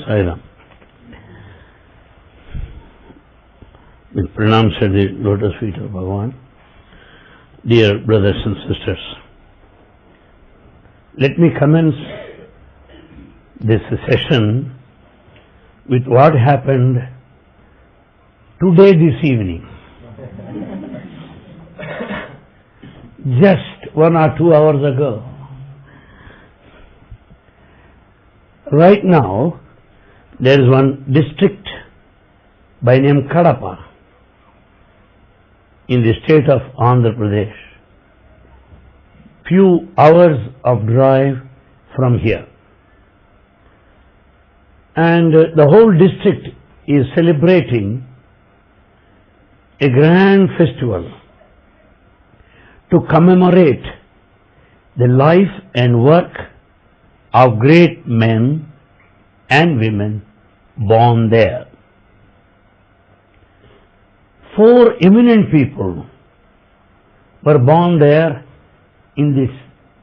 Sai Ram. With pranams at the lotus feet of Bhagavan, dear brothers and sisters, let me commence this session with what happened today this evening. Just 1 or 2 hours ago. Right now, there is one district by name Kadapa in the state of Andhra Pradesh. Few hours of drive from here. And the whole district is celebrating a grand festival to commemorate the life and work of great men and women born there. 4 eminent people were born there in this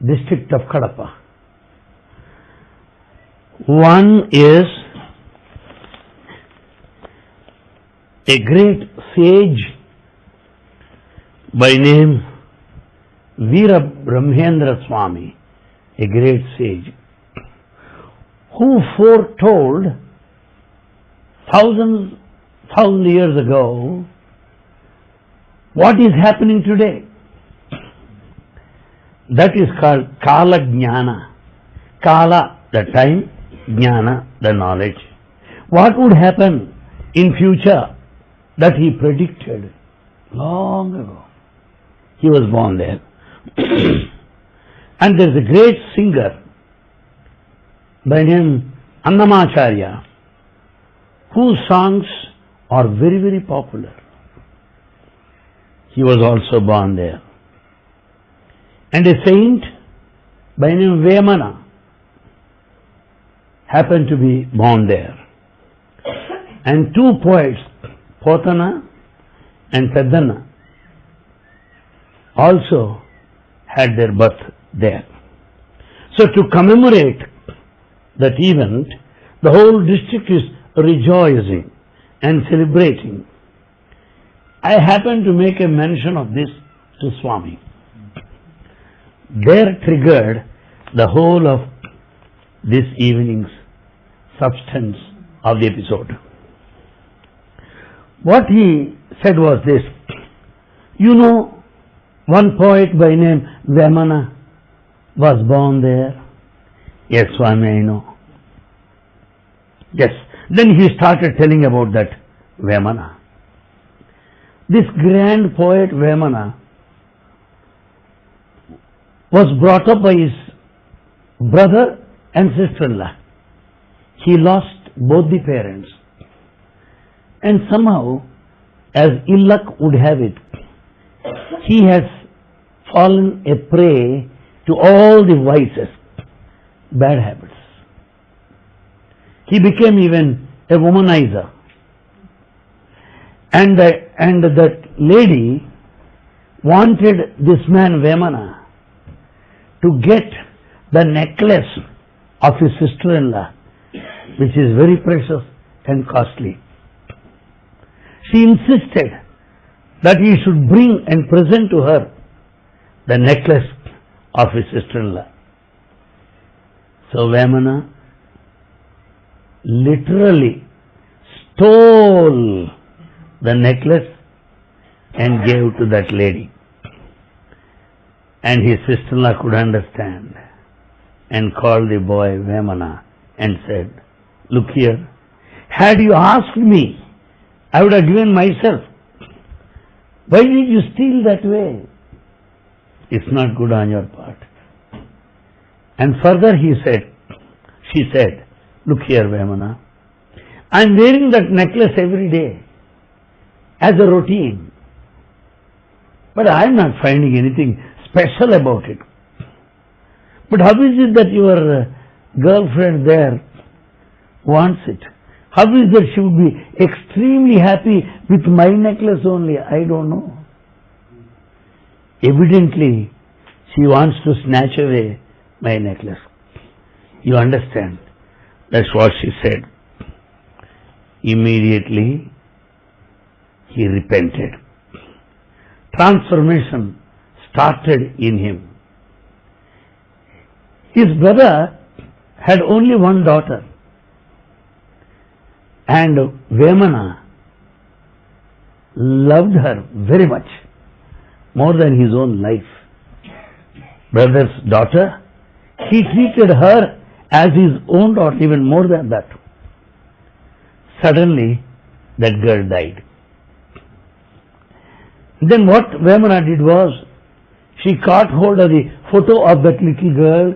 district of Kadapa. One is a great sage by name Veera Brahmendra Swami, a great sage, who foretold thousand years ago what is happening today. That is called Kala Jnana. Kala, the time, Jnana, the knowledge. What would happen in future, that he predicted long ago. He was born there. And there is a great singer by name Annamacharya, whose songs are very, very popular. He was also born there. And a saint by name Vemana happened to be born there. And 2 poets, Potana and Peddana, also had their birth there. So to commemorate that event, the whole district is rejoicing and celebrating. I happen to make a mention of this to Swami. There triggered the whole of this evening's substance of the episode. What he said was this: you know, one poet by name Vemana was born there. Yes, Swami, I know. Yes. Then he started telling about that Vemana. This grand poet Vemana was brought up by his brother and sister-in-law. He lost both the parents. And somehow, as ill luck would have it, he has fallen a prey to all the vices, bad habits. He became even a womanizer. And that lady wanted this man Vemana to get the necklace of his sister-in-law, which is very precious and costly. She insisted that he should bring and present to her the necklace of his sister-in-law. So Vemana literally stole the necklace and gave to that lady. And his sister-in-law could understand and called the boy Vemana and said, look here, had you asked me, I would have given myself. Why did you steal that way? It's not good on your part. And further she said, look here Vemana, I am wearing that necklace every day as a routine. But I am not finding anything special about it. But how is it that your girlfriend there wants it? How is that she would be extremely happy with my necklace only? I don't know. Evidently, she wants to snatch away my necklace. You understand? That's what she said. Immediately he repented. Transformation started in him. His brother had only one daughter, and Vemana loved her very much, more than his own life. Brother's daughter, he treated her as his own daughter, even more than that. Suddenly, that girl died. Then what Vemana did was, she caught hold of the photo of that little girl,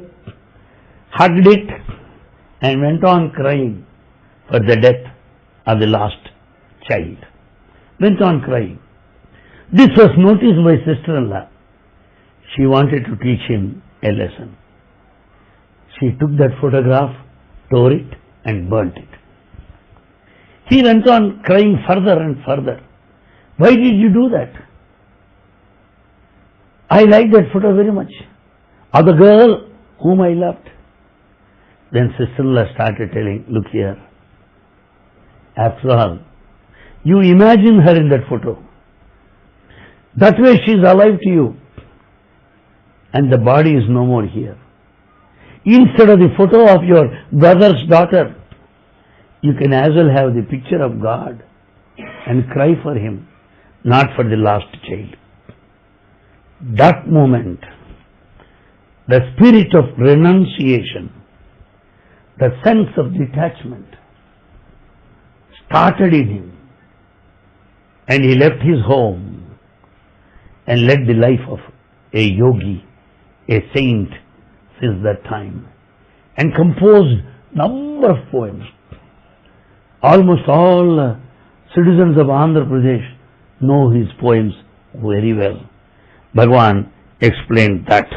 hugged it, and went on crying for the death of the last child. Went on crying. This was noticed by sister-in-law. She wanted to teach him a lesson. She took that photograph, tore it, and burnt it. He went on crying further and further. Why did you do that? I like that photo very much, of the girl whom I loved. Then sister-in-law started telling, look here, after all, you imagine her in that photo. That way she is alive to you, and the body is no more here. Instead of the photo of your brother's daughter, you can as well have the picture of God and cry for him, not for the lost child. That moment, the spirit of renunciation, the sense of detachment started in him, and he left his home and led the life of a yogi, a saint since that time, and composed number of poems. Almost all citizens of Andhra Pradesh know his poems very well. Bhagavan explained that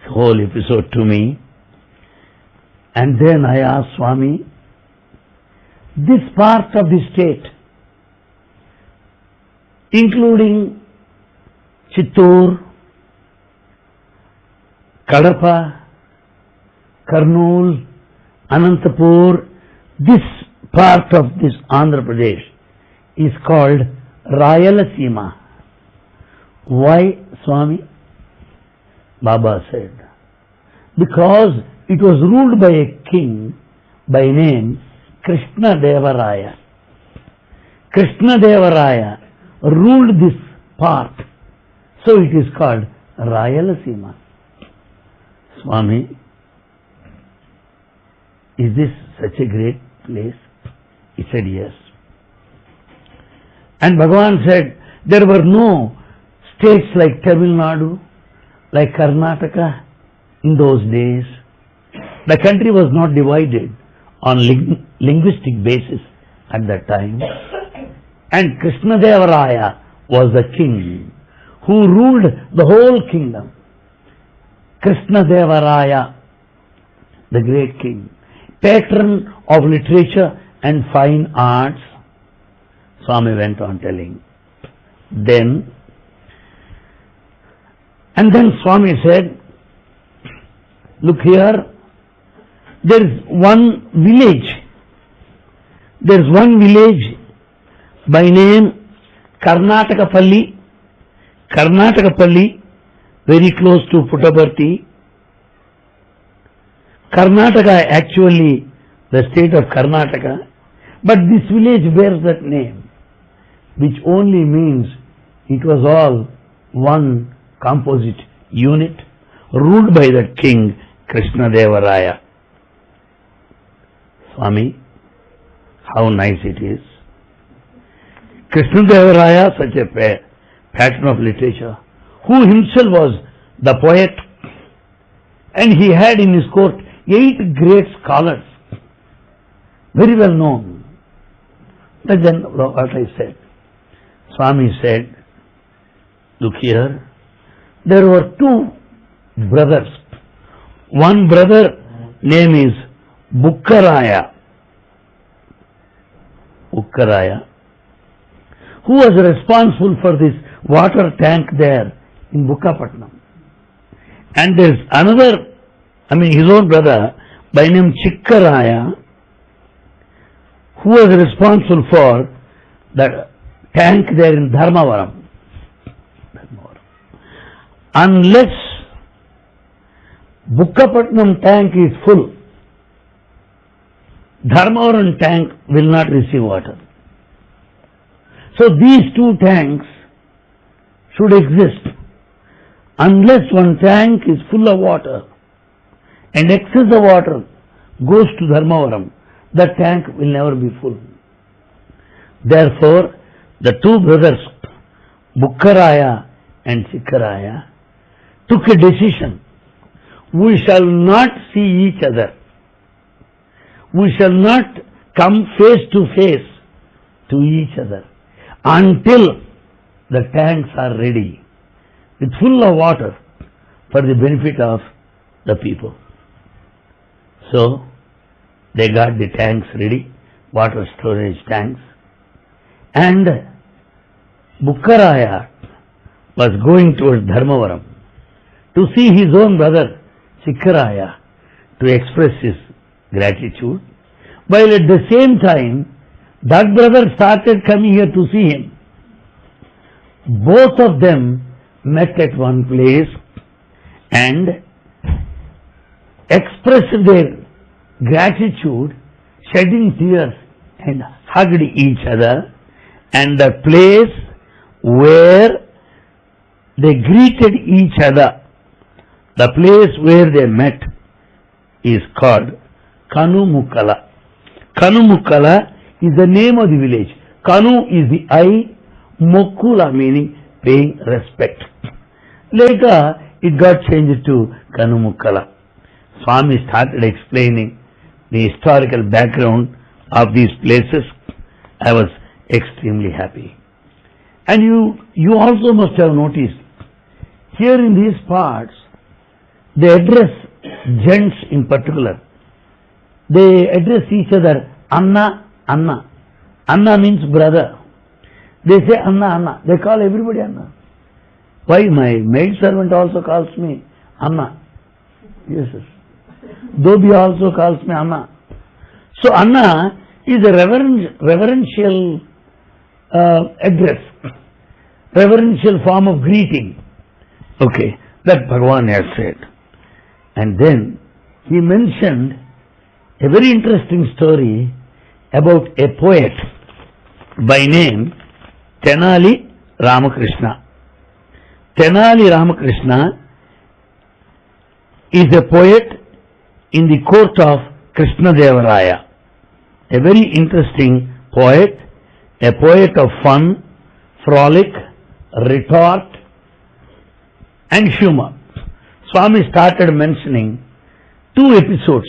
whole episode to me, and then I asked Swami, this part of the state, including Chittoor, Kadapa, Kurnool, Anantapur, this part of this Andhra Pradesh is called Rayalaseema. Why, Swami? Baba said, because it was ruled by a king by name Krishna Deva Raya. Krishna Deva Raya ruled this part, so it is called Rayalaseema. Swami, is this such a great place? He said, yes. And Bhagavan said, there were no states like Tamil Nadu, like Karnataka in those days. The country was not divided on linguistic basis at that time. And Krishna Deva Raya was the king who ruled the whole kingdom. Krishna Deva Raya, the great king, patron of literature and fine arts. Swami went on telling. Then Swami said, look here, there is one village. There is one village by name Karnatakapalli. Karnatakapalli, very close to Puttaparthi. Karnataka, actually the state of Karnataka, but this village bears that name, which only means it was all one composite unit ruled by the king Krishna Deva Raya. Swami, how nice it is. Krishna Deva Raya, such a patron of literature, who himself was the poet, and he had in his court 8 great scholars, very well known. But then what I said, Swami said, look here, there were 2 brothers. One brother name is Bukkaraya, who was responsible for this water tank there in Bukkapatnam. And there's another, his own brother by name Chikkaraya, who was responsible for the tank there in Dharmavaram. Unless Bukkapatnam tank is full, Dharmavaram tank will not receive water. So these two tanks should exist. Unless one tank is full of water and excess of water goes to Dharmavaram, the tank will never be full. Therefore, the two brothers, Bukkaraya and Sikkaraya, took a decision. We shall not see each other. We shall not come face to face to each other until the tanks are ready with full of water for the benefit of the people. So, they got the tanks ready, water storage tanks, and Bukkaraya was going towards Dharmavaram to see his own brother Sikkaraya to express his gratitude, while at the same time that brother started coming here to see him. Both of them met at one place and expressed their gratitude, shedding tears, and hugged each other, and the place where they greeted each other, the place where they met, is called Kanumukkala. Kanumukkala is the name of the village. Kanu is the eye, Mukkula meaning paying respect. Later it got changed to Kanumukkala. Swami started explaining the historical background of these places. I was extremely happy. And you also must have noticed, here in these parts, they address gents in particular. They address each other, Anna, Anna. Anna means brother. They say Anna, Anna. They call everybody Anna. Why? My maid servant also calls me Anna. Yes, sir. Dobi also calls me Anna. So Anna is a reverential address, reverential form of greeting. Okay, that Bhagavan has said. And then he mentioned a very interesting story about a poet by name Tenali Ramakrishna. Tenali Ramakrishna is a poet in the court of Krishnadevaraya. A very interesting poet, a poet of fun, frolic, retort, and humor. Swami started mentioning two episodes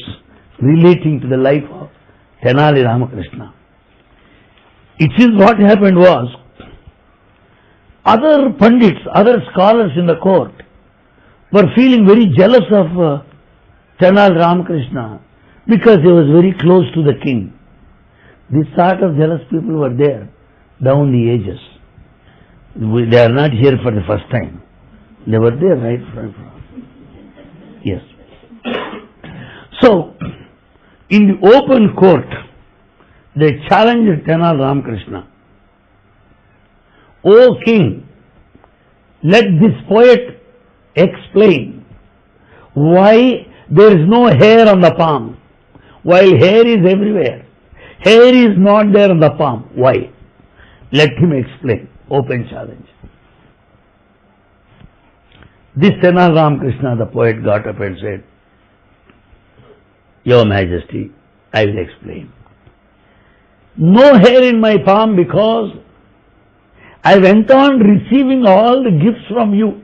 relating to the life of Tenali Ramakrishna. It seems what happened was, other pundits, other scholars in the court were feeling very jealous of Tenali Ramakrishna because he was very close to the king. This sort of jealous people were there down the ages. They are not here for the first time. They were there right from. Yes. So, in the open court, they challenged Tenali Ramakrishna. O king, let this poet explain why there is no hair on the palm, while hair is everywhere. Hair is not there on the palm. Why? Let him explain. Open challenge. This Tenali Ramakrishna, the poet, got up and said, Your Majesty, I will explain. No hair in my palm because I went on receiving all the gifts from you.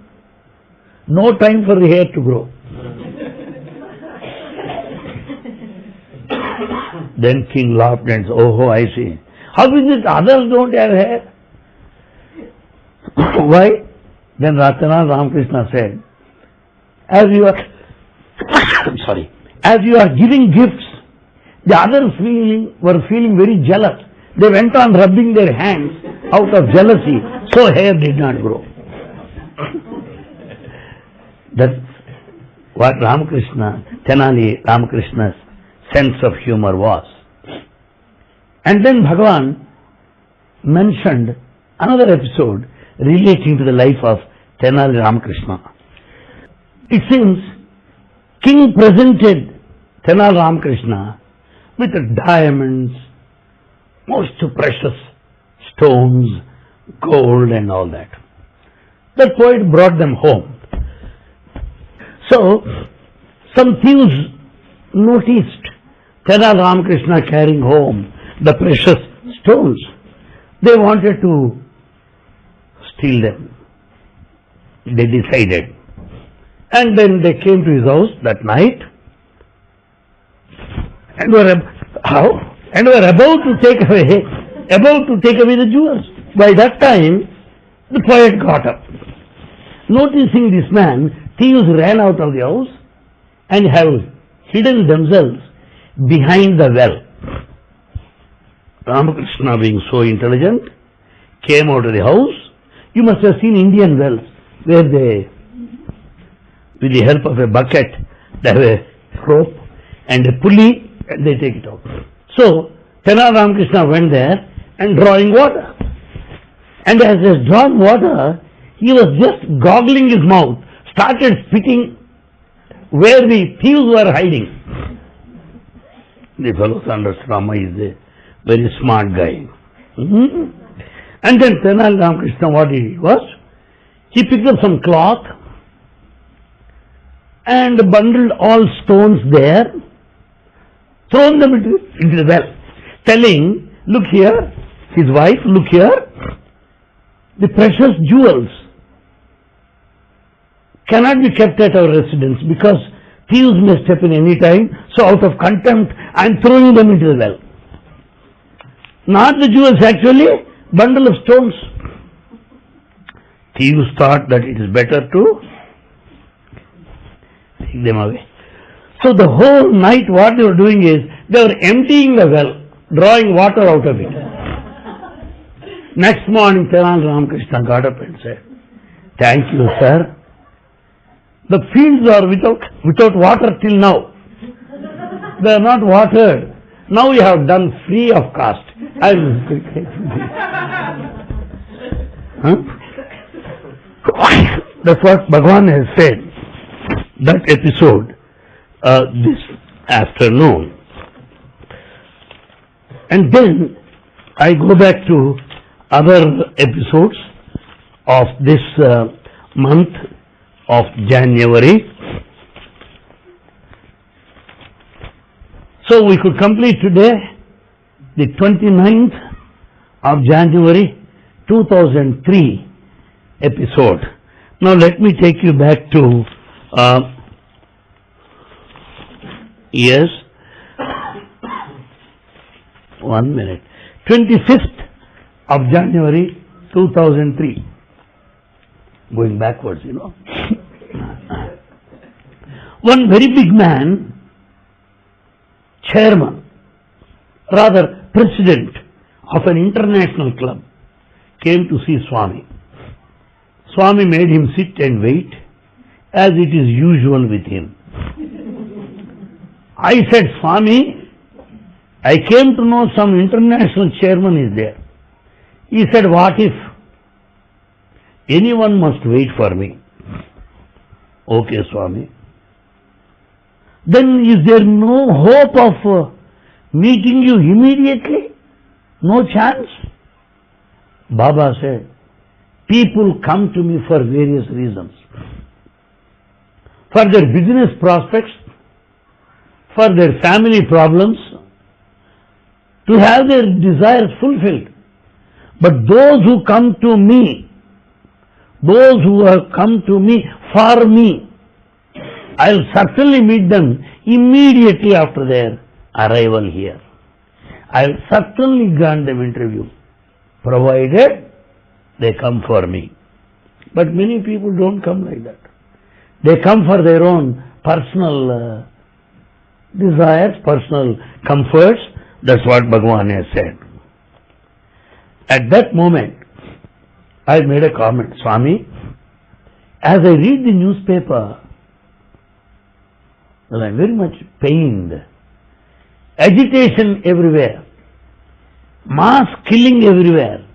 No time for the hair to grow. Then king laughed and said, Oh, I see. How is it others don't have hair? Why? Then Tenali Ramakrishna said, as you are as you are giving gifts, the others were feeling very jealous. They went on rubbing their hands out of jealousy, so hair did not grow. That's what Tenali Ramakrishna's sense of humor was. And then Bhagavan mentioned another episode relating to the life of Tenali Ramakrishna. It seems king presented Tenali Ramakrishna with diamonds, most precious stones, gold and all that. The poet brought them home. So, some thieves noticed Tenali Ramakrishna carrying home the precious stones. They wanted to steal them. They decided. And then they came to his house that night and were about to take away the jewels. By that time, the poet got up. Noticing this man, thieves ran out of the house and have hidden themselves behind the well. Ramakrishna, being so intelligent, came out of the house. You must have seen Indian wells where they, with the help of a bucket, they have a rope and a pulley and they take it out. So, Tenali Ramakrishna went there and drawing water. And as he was drawing water, he was just goggling his mouth, started spitting where the thieves were hiding. The fellow understood Rama is a very smart guy. And then Tenali Ramakrishna, what he did was, he picked up some cloth and bundled all stones there, thrown them into the well, telling, look here, his wife, look here, the precious jewels cannot be kept at our residence because thieves may step in any time, so out of contempt I am throwing them into the well. Not the jewels, actually, bundle of stones. Thieves thought that it is better to take them away. So the whole night what they were doing is, they were emptying the well, drawing water out of it. Next morning, Tenali Ramakrishna got up and said, thank you, sir. The fields are without water till now. They are not watered. Now we have done free of cost. That's what Bhagavan has said. That episode this afternoon. And then I go back to other episodes of this month of January. So we could complete today the 29th of January 2003 episode. Now let me take you back to yes, 1 minute, 25th of January 2003. Going backwards, you know. One very big man, chairman, rather president of an international club, came to see Swami. Swami made him sit and wait, as it is usual with him. I said, Swami, I came to know some international chairman is there. He said, what if? Anyone must wait for me. Okay, Swami. Then is there no hope of meeting you immediately? No chance? Baba said, people come to me for various reasons. For their business prospects, for their family problems, to have their desires fulfilled. But those who come to me, those who have come to me for me, I will certainly meet them immediately after their arrival here. I will certainly grant them interview, provided they come for me. But many people don't come like that. They come for their own personal desires, personal comforts. That's what Bhagavan has said. At that moment, I made a comment, Swami, as I read the newspaper, well, I am very much pained. Agitation everywhere. mass killing everywhere,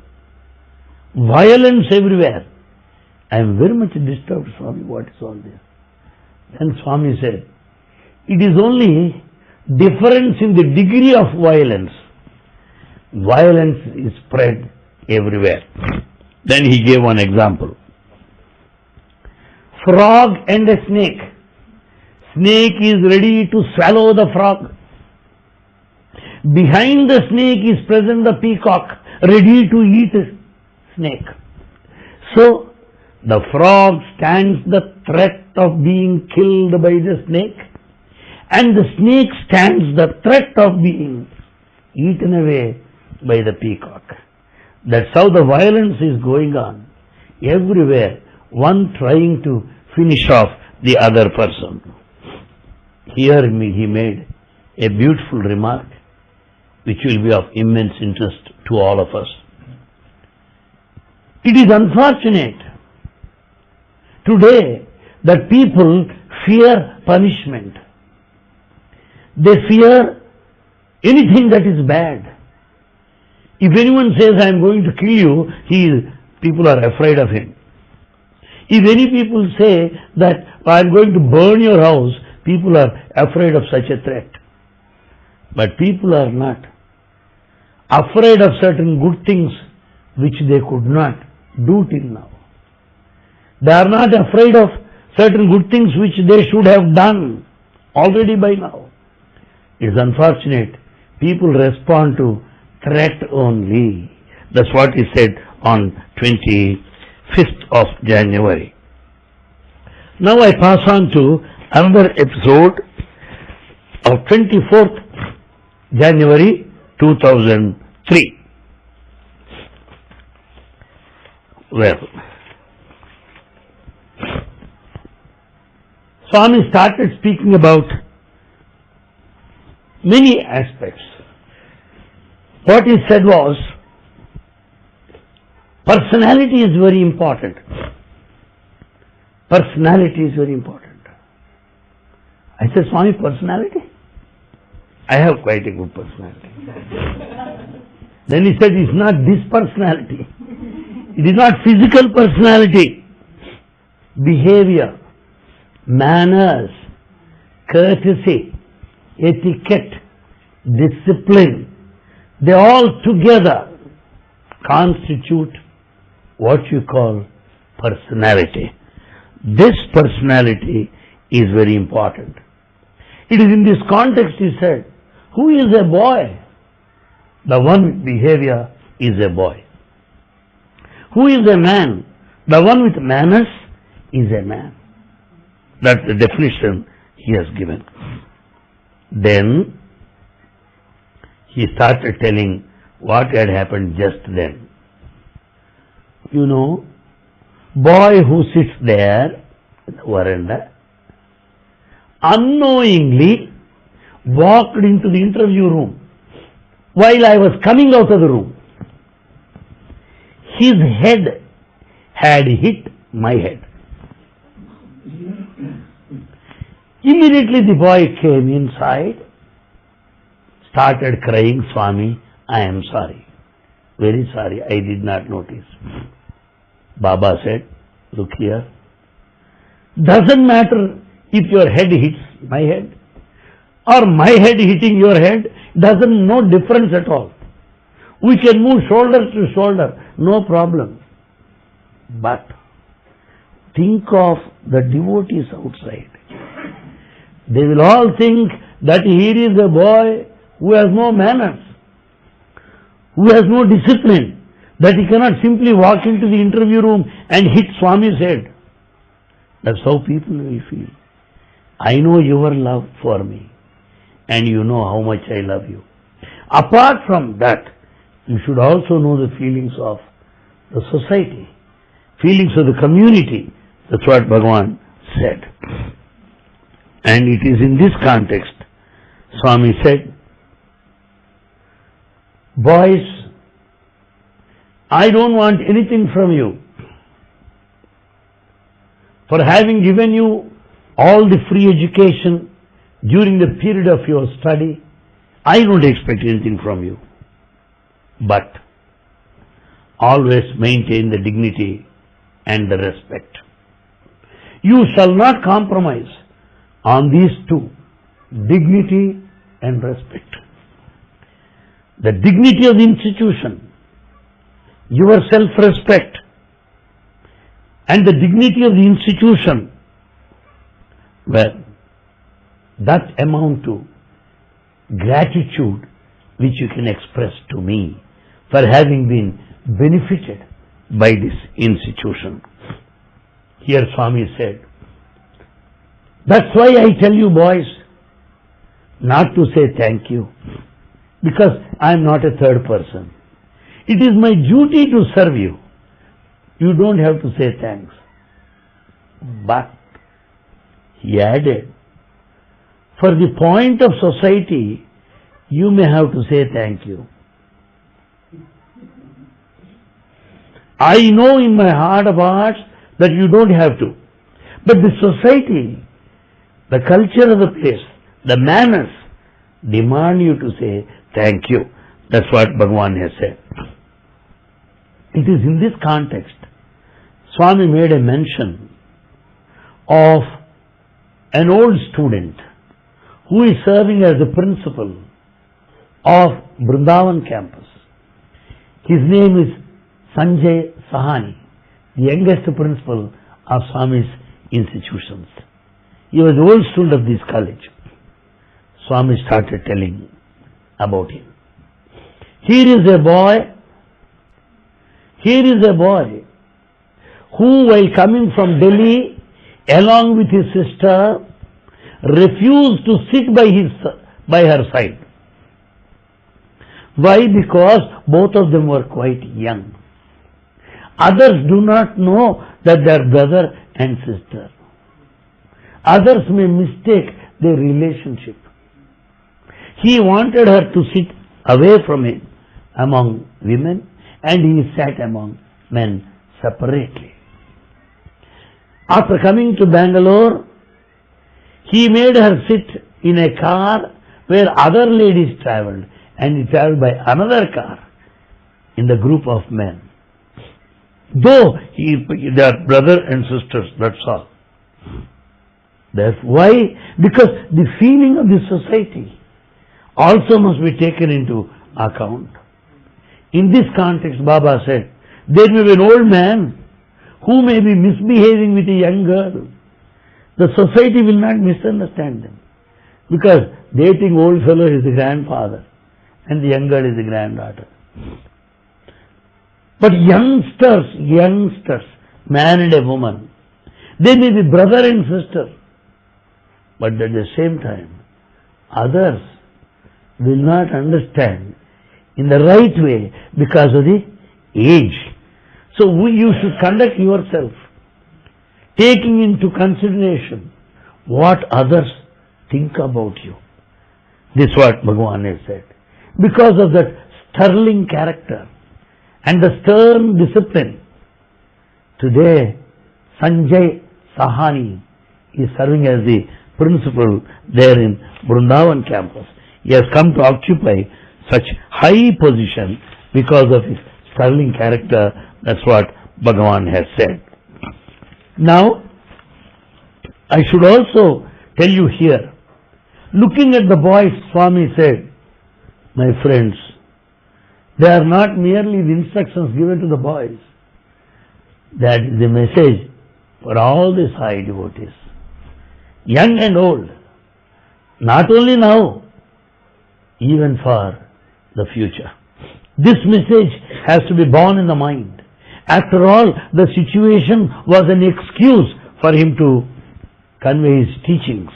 violence everywhere. I am very much disturbed, Swami, what is all this? Then Swami said, it is only difference in the degree of violence. Violence is spread everywhere. Then he gave one example. Frog and a snake. Snake is ready to swallow the frog. Behind the snake is present the peacock, ready to eat snake. So, the frog stands the threat of being killed by the snake, and the snake stands the threat of being eaten away by the peacock. That's how the violence is going on. Everywhere, one trying to finish off the other person. Here he made a beautiful remark which will be of immense interest to all of us. It is unfortunate today that people fear punishment. They fear anything that is bad. If anyone says, I am going to kill you, people are afraid of him. If any people say that I am going to burn your house, people are afraid of such a threat. But people are not afraid of certain good things which they could not do till now. They are not afraid of certain good things which they should have done already by now. It is unfortunate. People respond to threat only. That's what he said on 25th of January. Now I pass on to another episode of 24th January 2003. Well, Swami started speaking about many aspects. What he said was, personality is very important. Personality is very important. I said, Swami, personality? I have quite a good personality. Then he said, it's not this personality. It is not physical personality. Behavior, manners, courtesy, etiquette, discipline, they all together constitute what you call personality. This personality is very important. It is in this context he said, who is a boy? The one with behavior is a boy. Who is a man? The one with manners is a man. That's the definition he has given. Then he started telling what had happened just then. You know, boy who sits there in the veranda unknowingly walked into the interview room while I was coming out of the room. His head had hit my head. Immediately the boy came inside, started crying, Swami, I am sorry. Very sorry, I did not notice. Baba said, look here, doesn't matter if your head hits my head or my head hitting your head, doesn't no difference at all. We can move shoulder to shoulder, no problem. But think of the devotees outside. They will all think that here is a boy who has no manners, who has no discipline, that he cannot simply walk into the interview room and hit Swami's head. That's how people will feel. I know your love for me, and you know how much I love you. Apart from that, you should also know the feelings of the society, feelings of the community. That's what Bhagavan said. And it is in this context, Swami said, boys, I don't want anything from you. For having given you all the free education during the period of your study, I don't expect anything from you. but always maintain the dignity and the respect. You shall not compromise on these two, dignity and respect. The dignity of the institution, your self-respect, and the dignity of the institution, well, that amount to gratitude which you can express to me for having been benefited by this institution. Here Swami said, that's why I tell you boys not to say thank you, because I am not a third person. It is my duty to serve you. You don't have to say thanks. But, he added, for the point of society, you may have to say thank you. I know in my heart of hearts that you don't have to. But the society, the culture of the place, the manners demand you to say thank you. That's what Bhagavan has said. It is in this context Swami made a mention of an old student who is serving as the principal of Vrindavan campus. His name is Sanjay Sahani, the youngest principal of Swami's institutions. He was the old student of this college. Swami started telling about him. Here is a boy who, while coming from Delhi along with his sister, refused to sit by her side. Why? Because both of them were quite young. Others do not know that they are brother and sister. Others may mistake their relationship. He wanted her to sit away from him among women, and he sat among men separately. After coming to Bangalore, he made her sit in a car where other ladies travelled, and he travelled by another car in the group of men. Though they are brother and sisters, that's all. That's why? Because the feeling of the society also must be taken into account. In this context, Baba said, there may be an old man who may be misbehaving with a young girl. The society will not misunderstand them, because dating old fellow is the grandfather and the young girl is the granddaughter. But youngsters, man and a woman, they may be brother and sister, but at the same time, others will not understand in the right way because of the age. So you should conduct yourself taking into consideration what others think about you. This is what Bhagavan has said. Because of that sterling character and the stern discipline, today Sanjay Sahani is serving as the principal there in Vrindavan campus. He has come to occupy such high position because of his sterling character. That's what Bhagavan has said. Now, I should also tell you here, looking at the boys, Swami said, my friends, they are not merely the instructions given to the boys. That is the message for all the Sai devotees, young and old, not only now, even for the future. This message has to be borne in the mind. After all, the situation was an excuse for him to convey his teachings.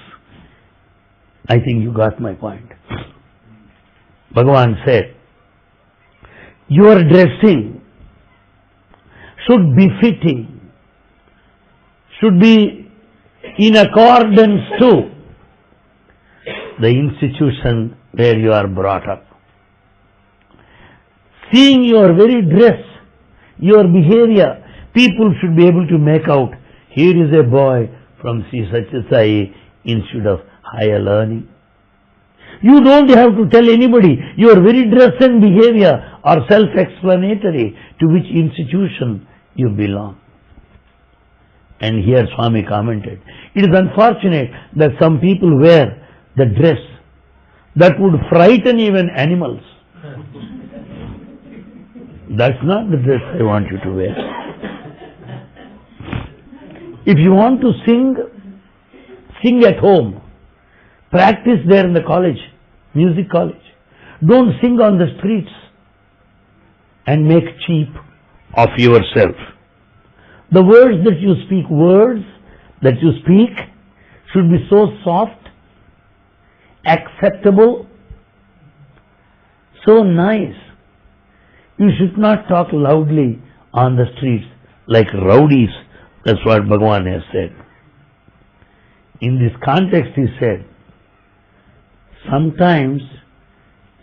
I think you got my point. Bhagavan said, your dressing should be fitting, should be in accordance to the institution where you are brought up. Seeing your very dress, your behavior, people should be able to make out, here is a boy from Sri Satya Sai Institute of Higher Learning. You don't have to tell anybody. Your very dress and behavior are self-explanatory to which institution you belong. And here Swami commented, it is unfortunate that some people wear the dress that would frighten even animals. That's not the dress I want you to wear. If you want to sing, sing at home. Practice there in the college, music college. Don't sing on the streets and make cheap of yourself. The words that you speak should be so soft, acceptable, so nice. You should not talk loudly on the streets like rowdies. That's what Bhagavan has said. In this context, he said, sometimes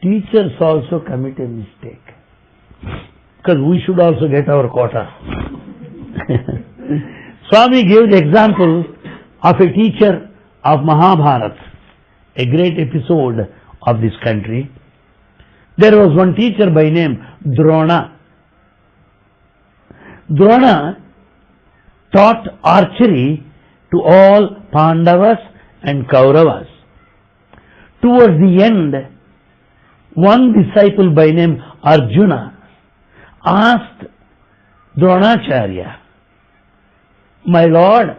teachers also commit a mistake. Because we should also get our quota. Swami gave the example of a teacher of Mahabharata, a great episode of this country. There was one teacher by name Drona. Drona taught archery to all Pandavas and Kauravas. Towards the end, one disciple by name Arjuna asked Dronacharya, "My Lord,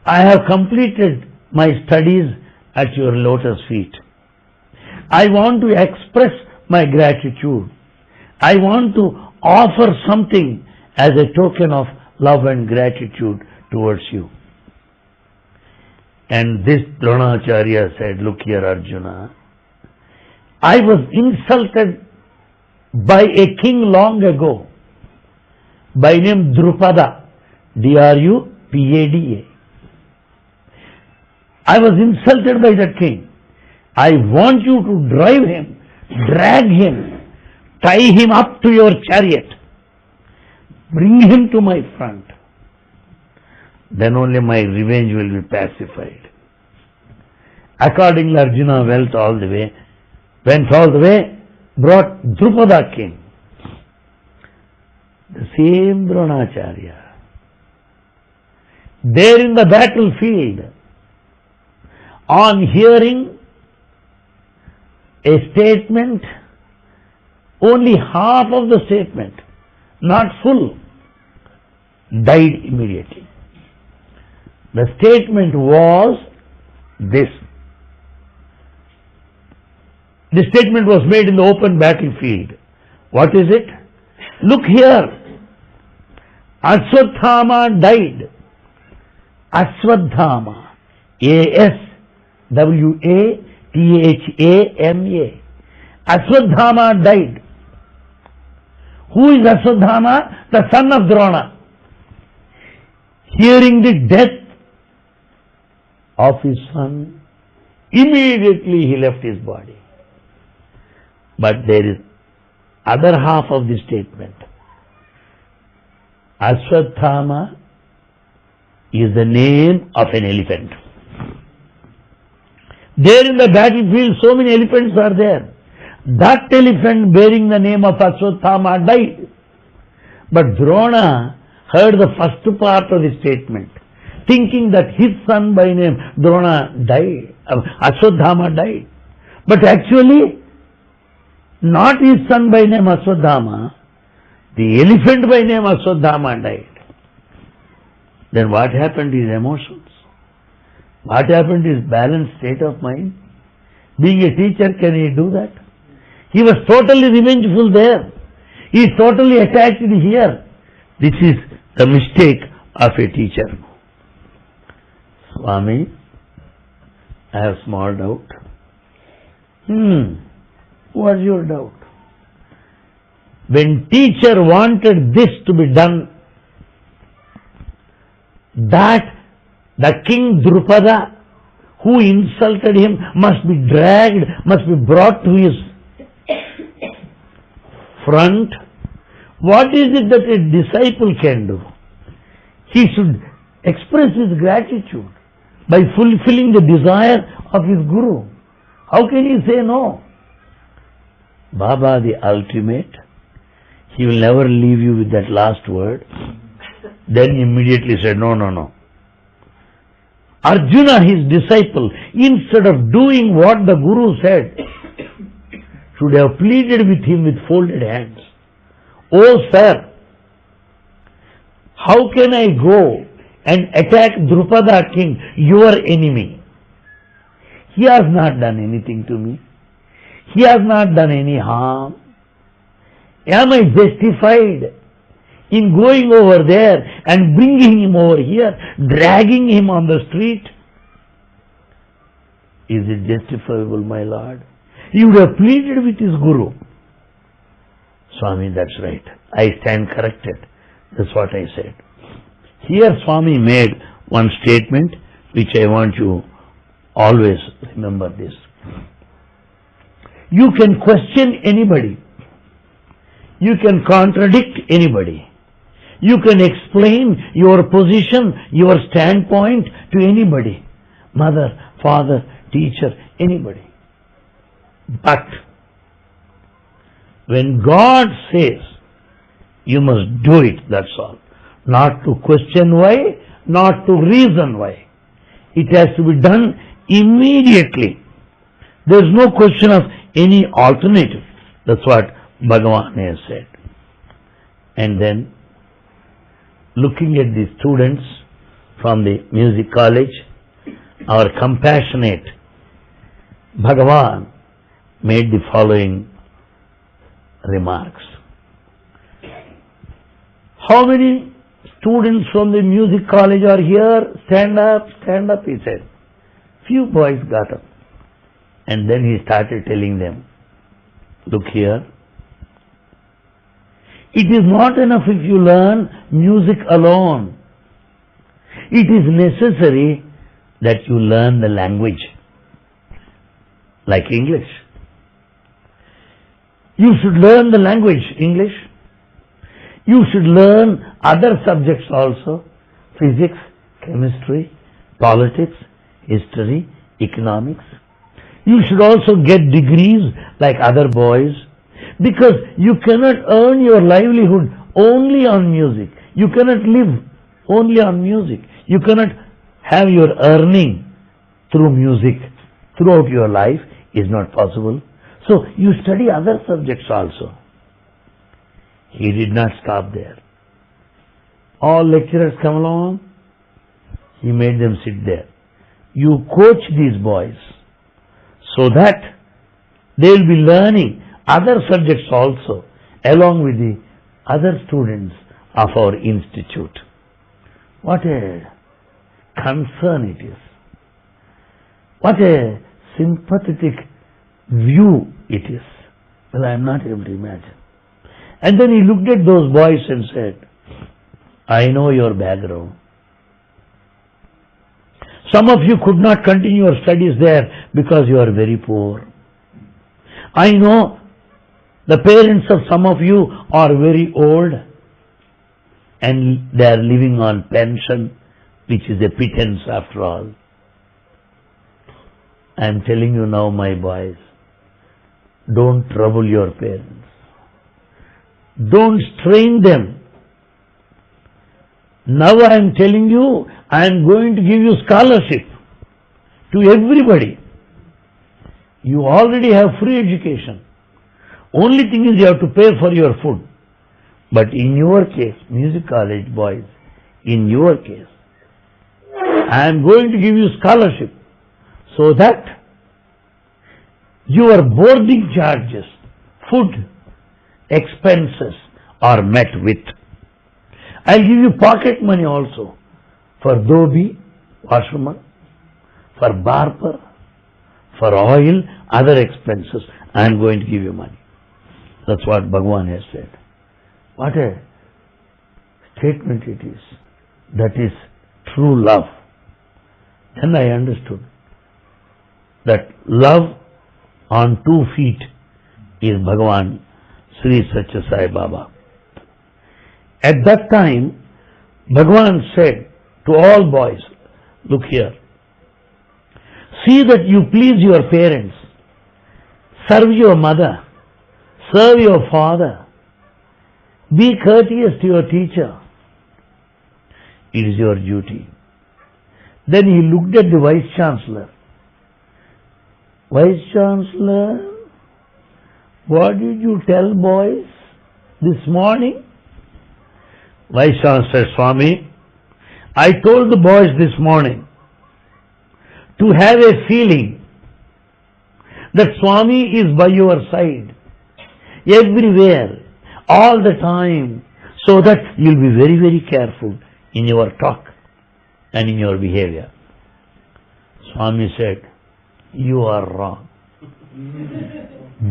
I have completed my studies at your lotus feet. I want to express my gratitude. I want to offer something as a token of love and gratitude towards you." And this Dronacharya said, "Look here, Arjuna, I was insulted by a king long ago by name Drupada, Drupada. I was insulted by that king. I want you to drive him, drag him, tie him up to your chariot, bring him to my front. Then only my revenge will be pacified." Accordingly, Arjuna went all the way, brought Drupada king. The same Dronacharya, there in the battlefield, on hearing a statement, only half of the statement, not full, died immediately. The statement was this. The statement was made in the open battlefield. What is it? Look here. Aswathama died. Aswathama. Aswathama. Aswathama died. Who is Aswathama? The son of Drona. Hearing the death of his son, immediately he left his body. But there is other half of the statement. Aswathama is the name of an elephant. There in the battlefield, so many elephants are there. That elephant bearing the name of Aswathama died. But Drona heard the first part of the statement, thinking that his son by name Drona died, Aswathama died. But actually, not his son by name Aswathama, the elephant by name Aswathama died. Then what happened is emotions. What happened is balanced state of mind. Being a teacher, can he do that? He was totally revengeful there. He is totally attached here. This is the mistake of a teacher. Swami, I have small doubt. What's your doubt? When teacher wanted this to be done, that the king Drupada, who insulted him, must be dragged, must be brought to his front. What is it that a disciple can do? He should express his gratitude by fulfilling the desire of his guru. How can you say no? Baba, the ultimate, he will never leave you with that last word. Then immediately said, no, no, no. Arjuna, his disciple, instead of doing what the Guru said, should have pleaded with him with folded hands. Oh sir, how can I go and attack Drupada king, your enemy? He has not done anything to me. He has not done any harm. Am I justified in going over there and bringing him over here, dragging him on the street? Is it justifiable, my Lord? He would have pleaded with his Guru. Swami, that's right. I stand corrected. That's what I said. Here Swami made one statement which I want you always remember this. You can question anybody. You can contradict anybody. You can explain your position, your standpoint to anybody. Mother, father, teacher, anybody. But when God says, you must do it, that's all. Not to question why, not to reason why. It has to be done immediately. There is no question of any alternative. That's what Bhagavan has said. And then, looking at the students from the music college, our compassionate Bhagavan made the following remarks. How many students from the music college are here? Stand up, he said. Few boys got up. And then he started telling them, look here, it is not enough if you learn music alone. It is necessary that you learn the language, like English. You should learn the language, English. You should learn other subjects also, physics, chemistry, politics, history, economics. You should also get degrees like other boys, because you cannot earn your livelihood only on music. You cannot live only on music. You cannot have your earning through music throughout your life. Is not possible. So you study other subjects also. He did not stop there. All lecturers come along. He made them sit there. You coach these boys so that they will be learning other subjects also along with the other students of our institute. What a concern it is. What a sympathetic view it is. Well, I am not able to imagine. And then he looked at those boys and said, I know your background. Some of you could not continue your studies there because you are very poor. I know the parents of some of you are very old and they are living on pension, which is a pittance after all. I am telling you now, my boys, don't trouble your parents. Don't strain them. Now I am telling you, I am going to give you scholarship to everybody. You already have free education. Only thing is you have to pay for your food. But in your case, music college boys, in your case, I am going to give you scholarship so that your boarding charges, food, expenses are met with. I'll give you pocket money also for dhobi, washerman, for barber, for oil, other expenses. I am going to give you money. That's what Bhagavan has said. What a statement it is. That is true love. Then I understood that love on 2 feet is Bhagavan Sri Satya Sai Baba. At that time, Bhagavan said to all boys, look here, see that you please your parents. serve your mother, serve your father, be courteous to your teacher. It is your duty. Then he looked at the Vice Chancellor. Vice Chancellor, what did you tell boys this morning? Vice Chancellor, Swami, I told the boys this morning to have a feeling that Swami is by your side, everywhere, all the time, so that you'll be very, very careful in your talk and in your behavior. Swami said, you are wrong.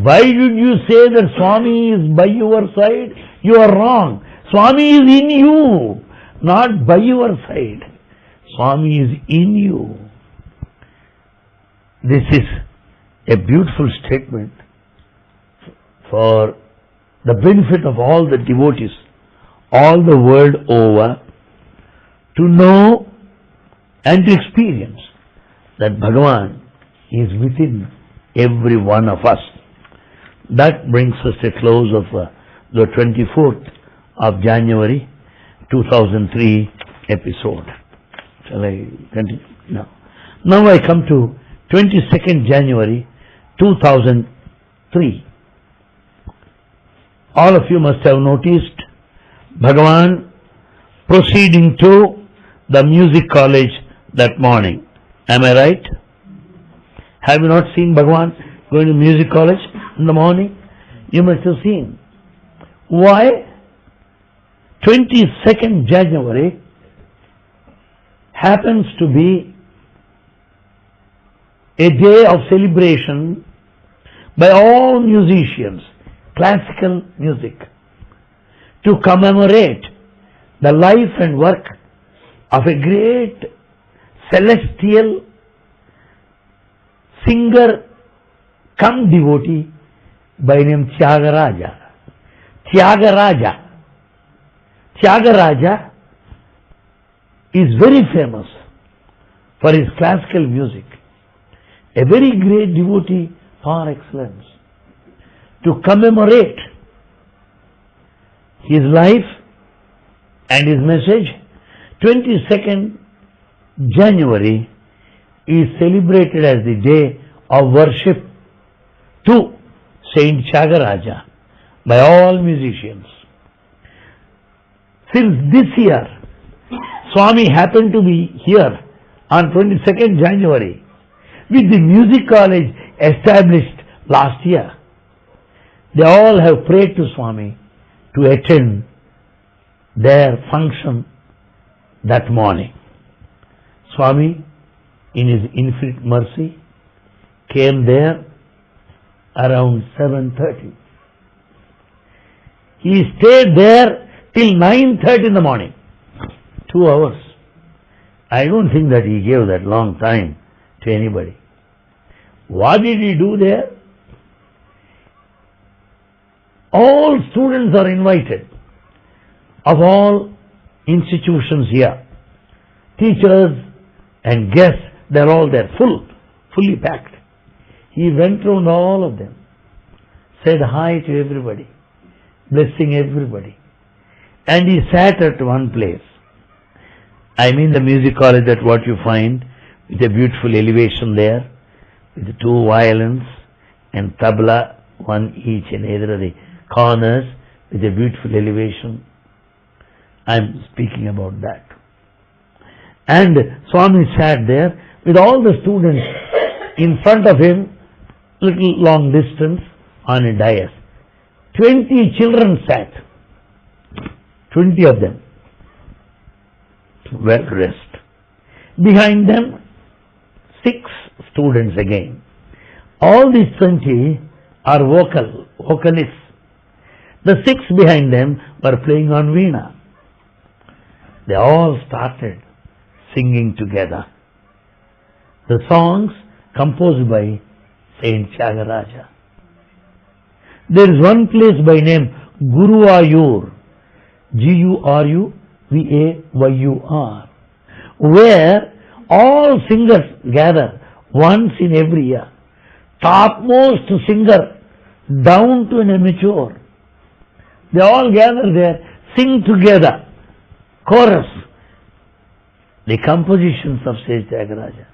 Why did you say that Swami is by your side? You are wrong. Swami is in you, not by your side. Swami is in you. This is a beautiful statement for the benefit of all the devotees, all the world over, to know and to experience that Bhagavan is within every one of us. That brings us to a close of the 24th of January 2003 episode. Shall I continue? No. Now I come to 22nd January 2003. All of you must have noticed Bhagavan proceeding to the music college that morning. Am I right? Have you not seen Bhagavan going to music college in the morning? You must have seen. Why? 22nd January happens to be a day of celebration by all musicians, classical music, to commemorate the life and work of a great celestial singer come devotee by name Tyagaraja. Tyagaraja. Tyagaraja is very famous for his classical music, a very great devotee par excellence. To commemorate his life and his message, 22nd January is celebrated as the day of worship to Saint Tyagaraja by all musicians. Since this year, Swami happened to be here on 22nd January with the music college established last year, they all have prayed to Swami to attend their function that morning. Swami, in his infinite mercy, came there around 7:30. He stayed there till 9:30 in the morning. 2 hours. I don't think that he gave that long time to anybody. What did he do there? All students are invited of all institutions here. Teachers and guests, they're all there, fully packed. He went around all of them, said hi to everybody, blessing everybody. And he sat at one place. I mean the music college, that what you find, with a beautiful elevation there, with 2 violins and tabla, one each in either of the corners, with a beautiful elevation. I'm speaking about that. And Swami sat there with all the students in front of him, little long distance on a dais. 20 children sat. 20 of them, well dressed. Behind them, 6 students again. All these 20 are vocalists. The 6 behind them were playing on veena. They all started singing together the songs composed by Saint Tyagaraja. There is one place by name Guruvayur, Guruvayur, where all singers gather once in every year topmost singer down to an amateur. They all gather there, sing together, chorus, the compositions of Sage Tyagaraja.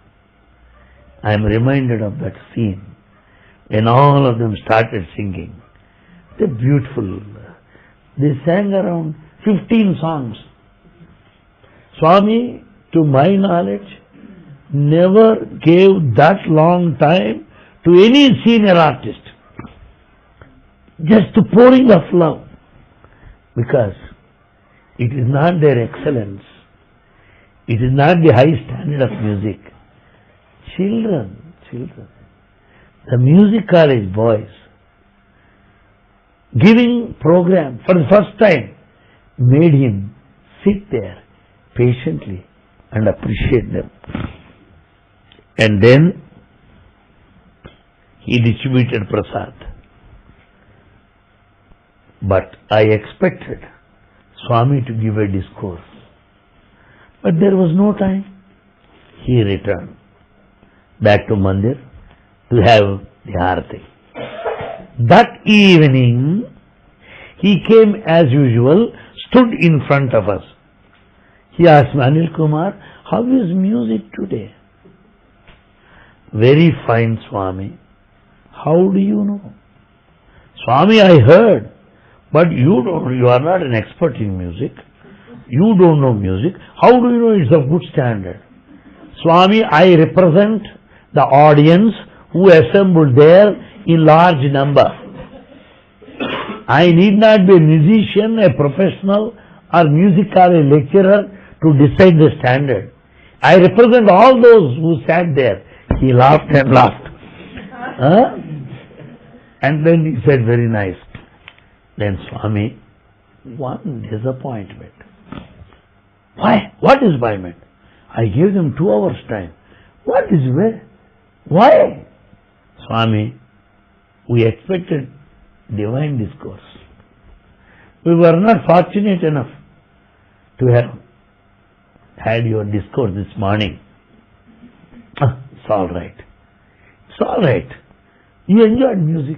I am reminded of that scene when all of them started singing. They're beautiful. They sang around 15 songs. Swami, to my knowledge, never gave that long time to any senior artist. Just pouring of love. Because it is not their excellence. It is not the high standard of music. Children. The music college boys giving program for the first time made him sit there patiently and appreciate them. And then he distributed prasad. But I expected Swami to give a discourse. But there was no time. He returned back to Mandir to have the Aarti. That evening, he came as usual, stood in front of us. He asked Anil Kumar, how is music today? Very fine, Swami. How do you know? Swami, I heard. But you are not an expert in music. You don't know music. How do you know it's of good standard? Swami, I represent the audience who assembled there in large number. I need not be a musician, a professional, or musical lecturer to decide the standard. I represent all those who sat there. He laughed and laughed. And then he said, very nice. Then Swami, one disappointment. Why? What disappointment? I gave them 2 hours time. What is where? Why? Swami, we expected divine discourse. We were not fortunate enough to have had your discourse this morning. It's all right. It's all right. You enjoyed music.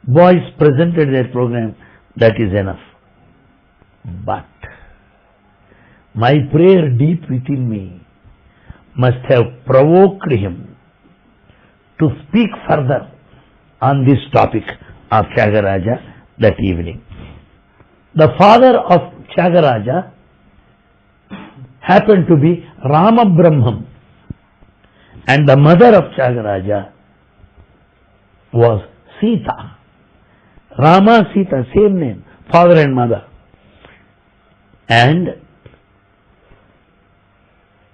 Boys presented their program. That is enough. But my prayer deep within me must have provoked him to speak further on this topic of Tyagaraja that evening. The father of Tyagaraja happened to be Rama Brahmam, and the mother of Tyagaraja was Sita. Rama, Sita, same name, father and mother. And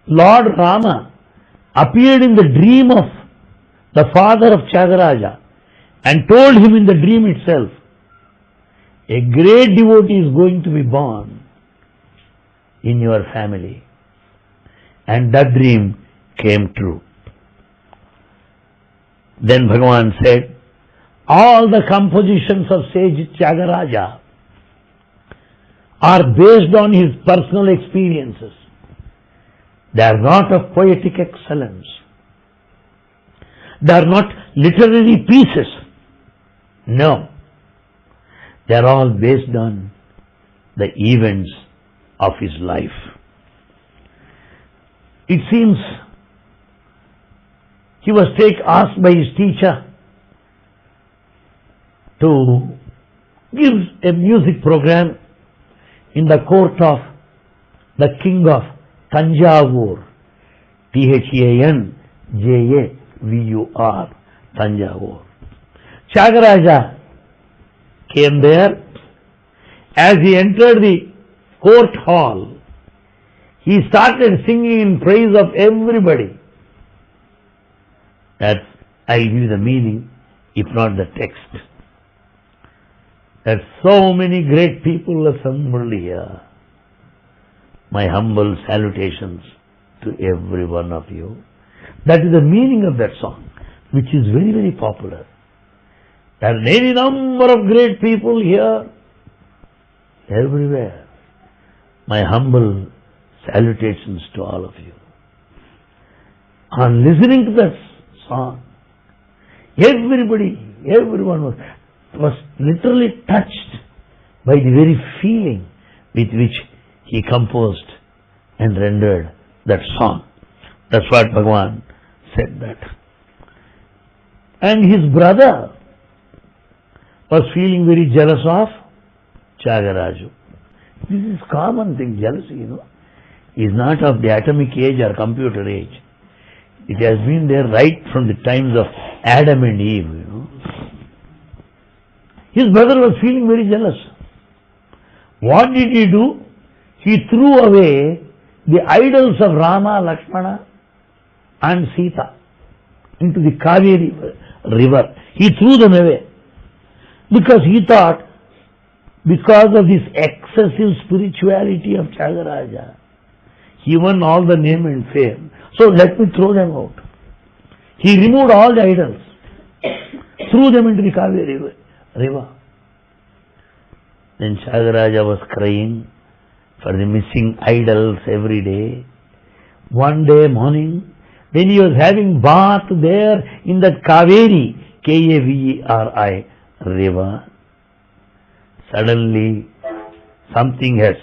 Lord Rama appeared in the dream of the father of Tyagaraja and told him in the dream itself, a great devotee is going to be born in your family. And that dream came true. Then Bhagavan said, all the compositions of sage Tyagaraja are based on his personal experiences. They are not of poetic excellence. They are not literary pieces. No. They are all based on the events of his life. It seems he was asked by his teacher to give a music program in the court of the king of Tanjavur, Thanjavur, Tanjavur. Tyagaraja came there. As he entered the court hall, he started singing in praise of everybody. That's, I give you the meaning, if not the text. There are so many great people assembled here. My humble salutations to every one of you. That is the meaning of that song, which is very, very popular. There are any number of great people here, everywhere. My humble salutations to all of you. On listening to that song, Everyone was literally touched by the very feeling with which he composed and rendered that song. That's what Bhagavan said that. And his brother was feeling very jealous of Tyagaraja. This is common thing, jealousy, is not of the atomic age or computer age. It has been there right from the times of Adam and Eve, His brother was feeling very jealous. What did he do? He threw away the idols of Rama, Lakshmana and Sita into the Kaveri river. He threw them away because he thought, because of this excessive spirituality of Tyagaraja, he won all the name and fame. So let me throw them out. He removed all the idols, threw them into the Kaveri river. Then Tyagaraja was crying for the missing idols every day. One day morning, when he was having bath there in that Kaveri, Kaveri river, suddenly something has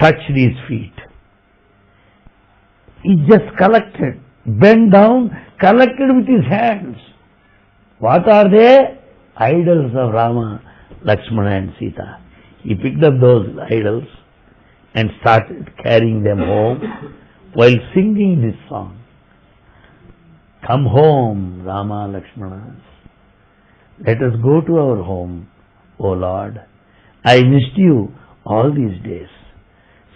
touched his feet. He just bent down, collected with his hands. What are they? Idols of Rama, Lakshmana and Sita. He picked up those idols and started carrying them home while singing this song. Come home, Rama, Lakshmana. Let us go to our home, O Lord. I missed you all these days.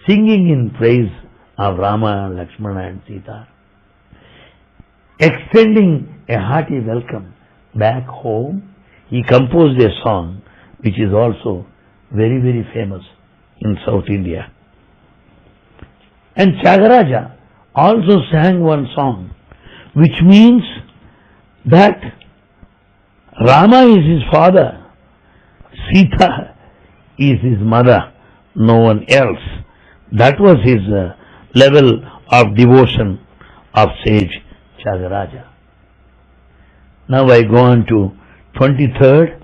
Singing in praise of Rama, Lakshmana and Sita. Extending a hearty welcome back home, he composed a song which is also very, very famous in South India. And Tyagaraja also sang one song which means that Rama is his father, Sita is his mother, no one else. That was his level of devotion of sage Tyagaraja. Now I go on to 23rd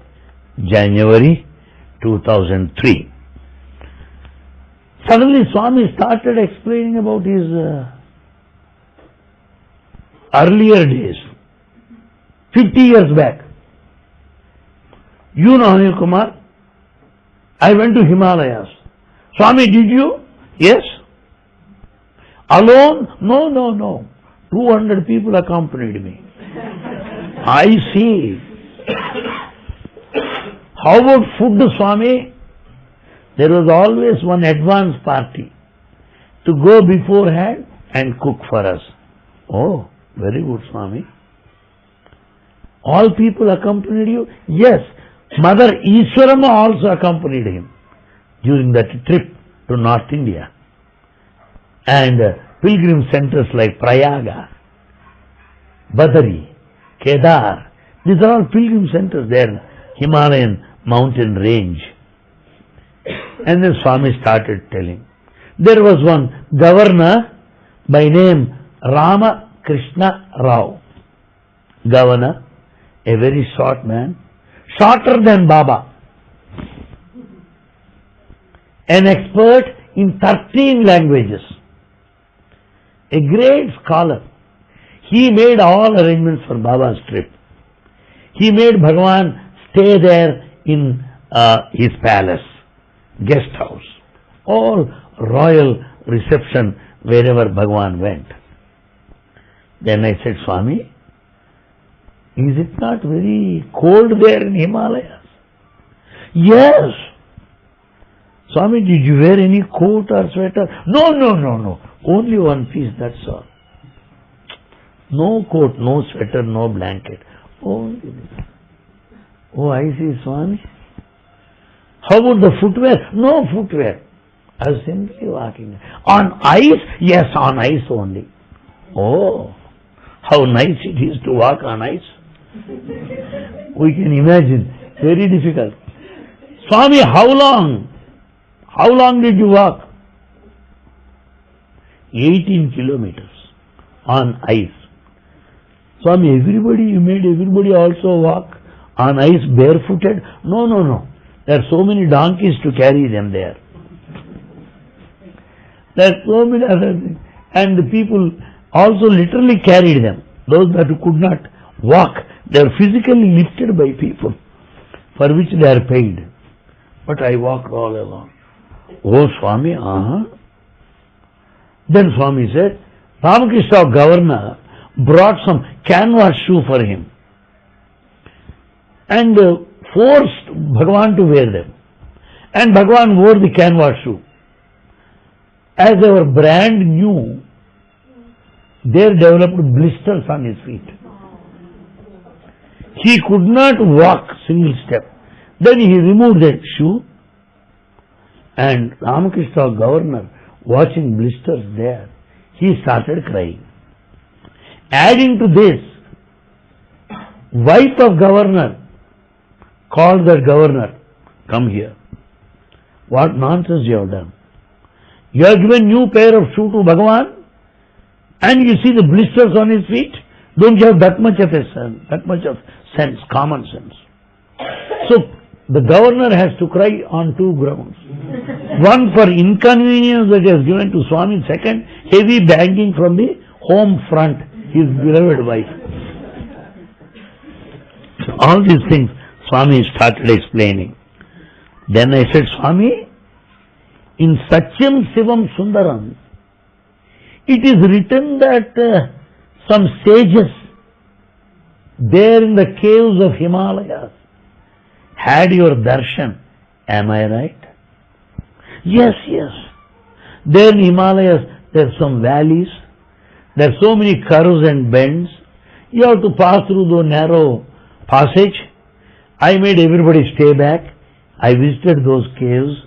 January 2003. Suddenly Swami started explaining about his earlier days, 50 years back. You know, Anil Kumar, I went to Himalayas. Swami, did you? Yes. Alone? No. 200 people accompanied me. I see. How about food, Swami? There was always one advance party to go beforehand and cook for us. Oh, very good, Swami. All people accompanied you? Yes. Mother Ishwarama also accompanied him during that trip to North India. And pilgrim centers like Prayaga, Badari, Kedar, these are all pilgrim centers there, Himalayan mountain range. And then Swami started telling. There was one governor by name Rama Krishna Rao. Governor, a very short man, shorter than Baba. An expert in 13 languages. A great scholar. He made all arrangements for Baba's trip. He made Bhagavan stay there in his palace, guest house. All royal reception wherever Bhagavan went. Then I said, Swami, is it not very cold there in Himalayas? Yes. Swami, did you wear any coat or sweater? No. Only one piece, that's all. No coat, no sweater, no blanket. Only this. Oh, I see, Swami. How about the footwear? No footwear. I was simply walking. On ice? Yes, on ice only. Oh, how nice it is to walk on ice. We can imagine. Very difficult. Swami, how long? How long did you walk? 18 kilometers on ice. Swami, you made everybody also walk on ice barefooted? No. There are so many donkeys to carry them there. There are so many other things. And the people also literally carried them. Those that could not walk, they are physically lifted by people for which they are paid. But I walked all alone. Oh Swami, Then Swami said, Ramakrishna, governor, brought some canvas shoe for him and forced Bhagavan to wear them. And Bhagavan wore the canvas shoe. As they were brand new, there developed blisters on his feet. He could not walk single step. Then he removed that shoe, and Ramakrishna, governor, watching blisters there, he started crying. Adding to this, wife of governor called the governor, come here. What nonsense you have done. You have given new pair of shoe to Bhagavan, and you see the blisters on his feet. Don't you have that much of sense, common sense? So the governor has to cry on two grounds. One, for inconvenience that he has given to Swami. Second, heavy banging from the home front, his beloved wife. So all these things Swami started explaining. Then I said, Swami, in Satyam Sivam Sundaram, it is written that some sages there in the caves of Himalayas had your darshan. Am I right? Yes. There in Himalayas there are some valleys. There are so many curves and bends. You have to pass through the narrow passage. I made everybody stay back. I visited those caves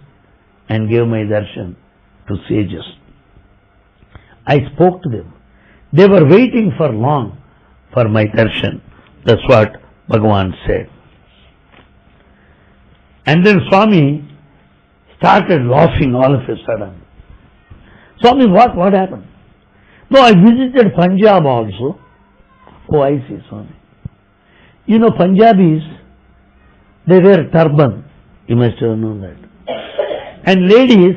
and gave my darshan to sages. I spoke to them. They were waiting for long for my darshan. That's what Bhagavan said. And then Swami started laughing all of a sudden. Swami, what happened? No, I visited Punjab also. Oh, I see, Swami. You know, Punjabis, they wear turban. You must have known that. And ladies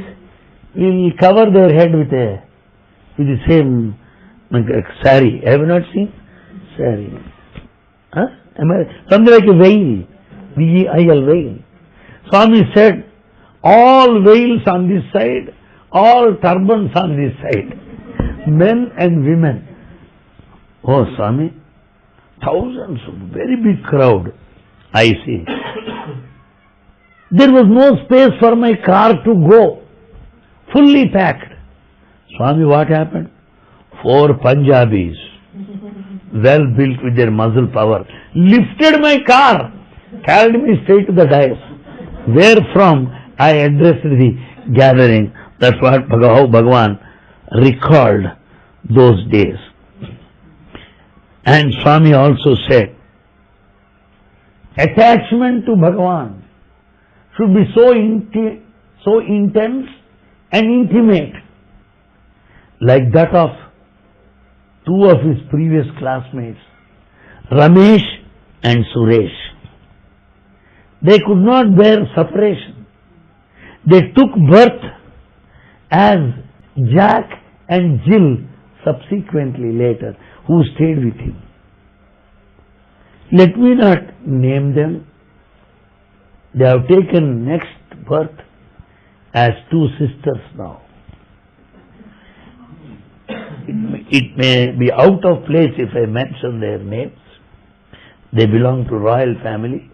will cover their head with the same sari. Have you not seen? Sari. Huh? Something like a veil. V-E-I-L, veil. Swami said, all veils on this side, all turbans on this side. Men and women. Oh, Swami, thousands, very big crowd. I see. There was no space for my car to go. Fully packed. Swami, what happened? 4 Punjabis, well built with their muscle power, lifted my car, carried me straight to the dais, wherefrom I addressed the gathering. That's what how Bhagavan recalled those days. And Swami also said, attachment to Bhagavan should be so intense and intimate, like that of 2 of his previous classmates, Ramesh and Suresh. They could not bear separation. They took birth as Jack and Jill subsequently later, who stayed with him. Let me not name them. They have taken next birth as 2 sisters now. It may be out of place if I mention their names. They belong to royal family,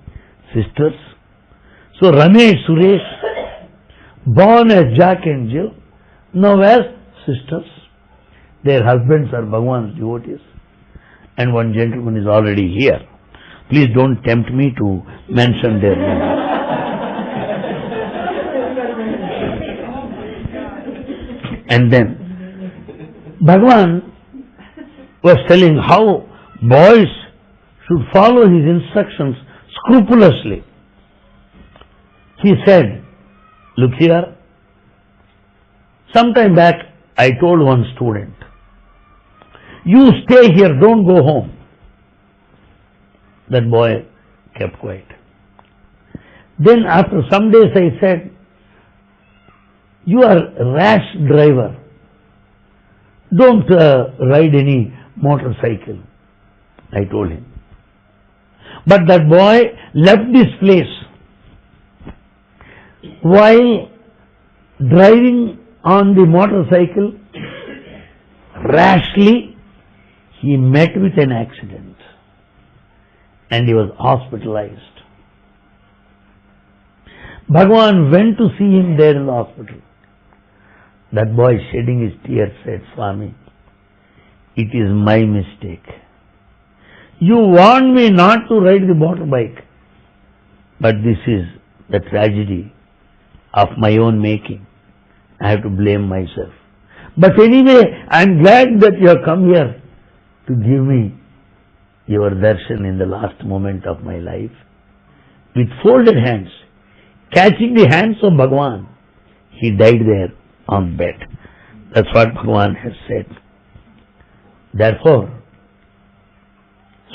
sisters. So Ramesh, Suresh, born as Jack and Jill, now as sisters. Their husbands are Bhagavan's devotees. And one gentleman is already here. Please don't tempt me to mention their names. And then Bhagavan was telling how boys should follow his instructions scrupulously. He said, look here, sometime back I told one student, you stay here, don't go home. That boy kept quiet. Then after some days I said, you are a rash driver. Don't ride any motorcycle, I told him. But that boy left this place. While driving on the motorcycle, rashly, he met with an accident and he was hospitalized. Bhagavan went to see him there in the hospital. That boy, shedding his tears, said, Swami, it is my mistake. You warned me not to ride the motorbike, but this is the tragedy of my own making. I have to blame myself. But anyway, I am glad that you have come here to give me your darshan in the last moment of my life. With folded hands, catching the hands of Bhagavan, he died there on bed. That's what Bhagavan has said. Therefore,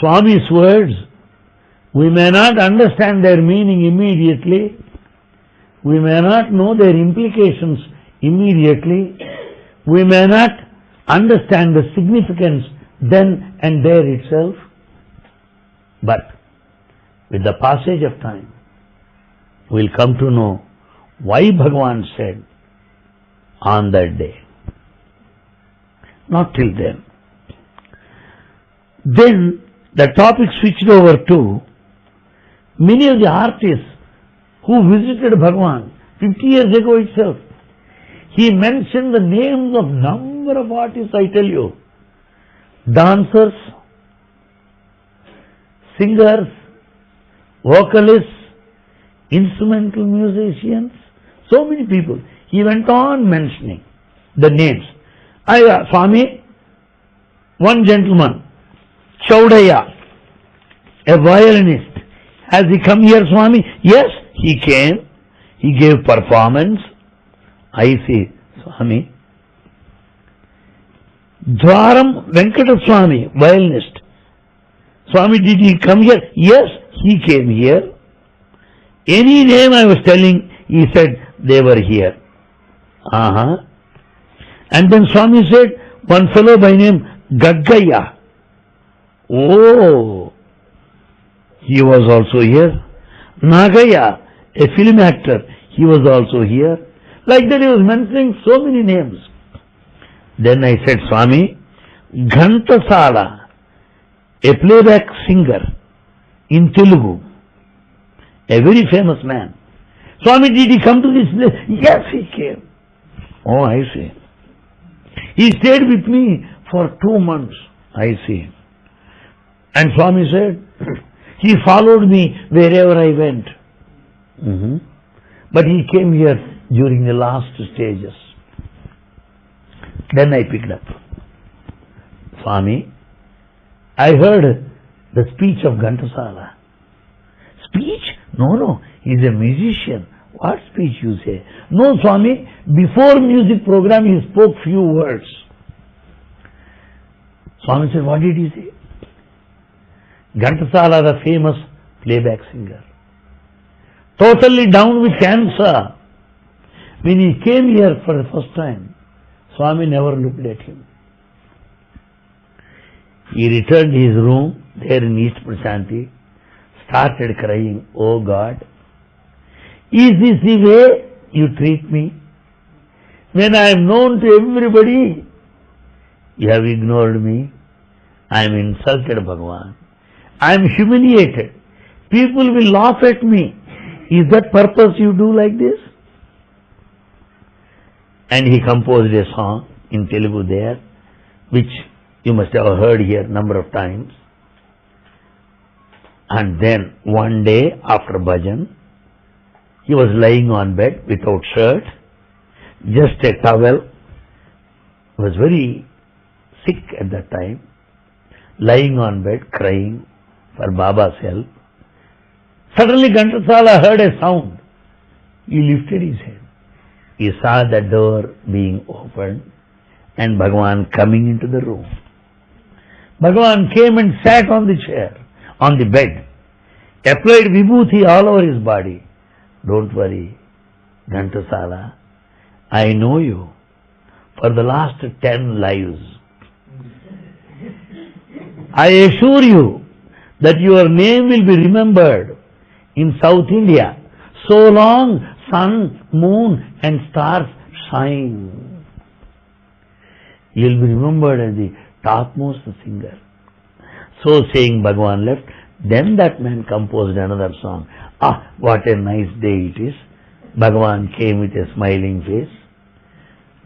Swami's words, we may not understand their meaning immediately, we may not know their implications immediately, we may not understand the significance then and there itself, but with the passage of time, we'll come to know why Bhagavan said on that day. Not till then. Then the topic switched over to many of the artists who visited Bhagavan 50 years ago itself. He mentioned the names of number of artists, I tell you. Dancers, singers, vocalists, instrumental musicians, so many people. He went on mentioning the names. Swami, one gentleman, Chaudhaya, a violinist. Has he come here, Swami? Yes, he came. He gave performance. I see, Swami. Dwaram Venkata Swami, violinist. Swami, did he come here? Yes, he came here. Any name I was telling, he said they were here. And then Swami said, one fellow by name Gaggaya. Oh, he was also here. Nagaya, a film actor, he was also here. Like that he was mentioning so many names. Then I said, Swami, Ghantasala, a playback singer in Telugu, a very famous man. Swami, did he come to this place? Yes, he came. Oh, I see. He stayed with me for 2 months. I see. And Swami said, he followed me wherever I went. But he came here during the last stages. Then I picked up. Swami, I heard the speech of Ghantasala. Speech? No, he's a musician. What speech you say? No, Swami, before music program he spoke few words. Swami said, what did he say? Ghantasala, the famous playback singer, totally down with cancer. When he came here for the first time, Swami never looked at him. He returned to his room there in East Prasanthi, started crying, oh God, is this the way you treat me? When I am known to everybody, you have ignored me. I am insulted, Bhagavan. I am humiliated. People will laugh at me. Is that purpose you do like this? And he composed a song in Telugu there, which you must have heard here number of times. And then one day after bhajan, he was lying on bed without shirt, just a towel. He was very sick at that time, lying on bed crying for Baba's help. Suddenly Ghantasala heard a sound. He lifted his head. He saw the door being opened and Bhagavan coming into the room. Bhagavan came and sat on the chair. on the bed, applied vibhuti all over his body. Don't worry, Ghantasala, I know you for the last 10 lives. I assure you that your name will be remembered in South India so long sun, moon and stars shine. You will be remembered as the topmost singer. So saying, Bhagavan left. Then that man composed another song. Ah, what a nice day it is. Bhagavan came with a smiling face.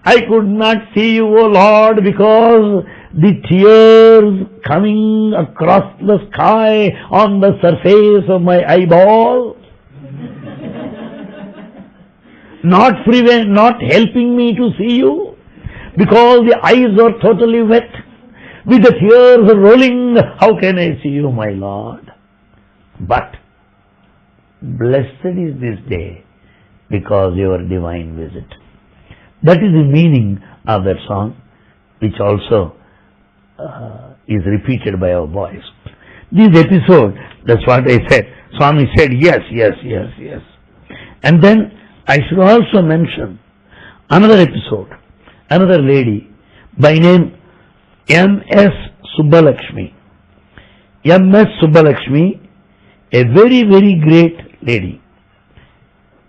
I could not see you, O Lord, because the tears coming across the sky on the surface of my eyeball, not helping me to see you, because the eyes are totally wet, with the tears rolling. How can I see you, my Lord? But blessed is this day because your divine visit. That is the meaning of that song, which also is repeated by our boys. This episode, that's what I said. Swami said, yes. And then I should also mention another episode, another lady by name M.S. Subbalakshmi. M.S. Subbalakshmi, a very, very great lady,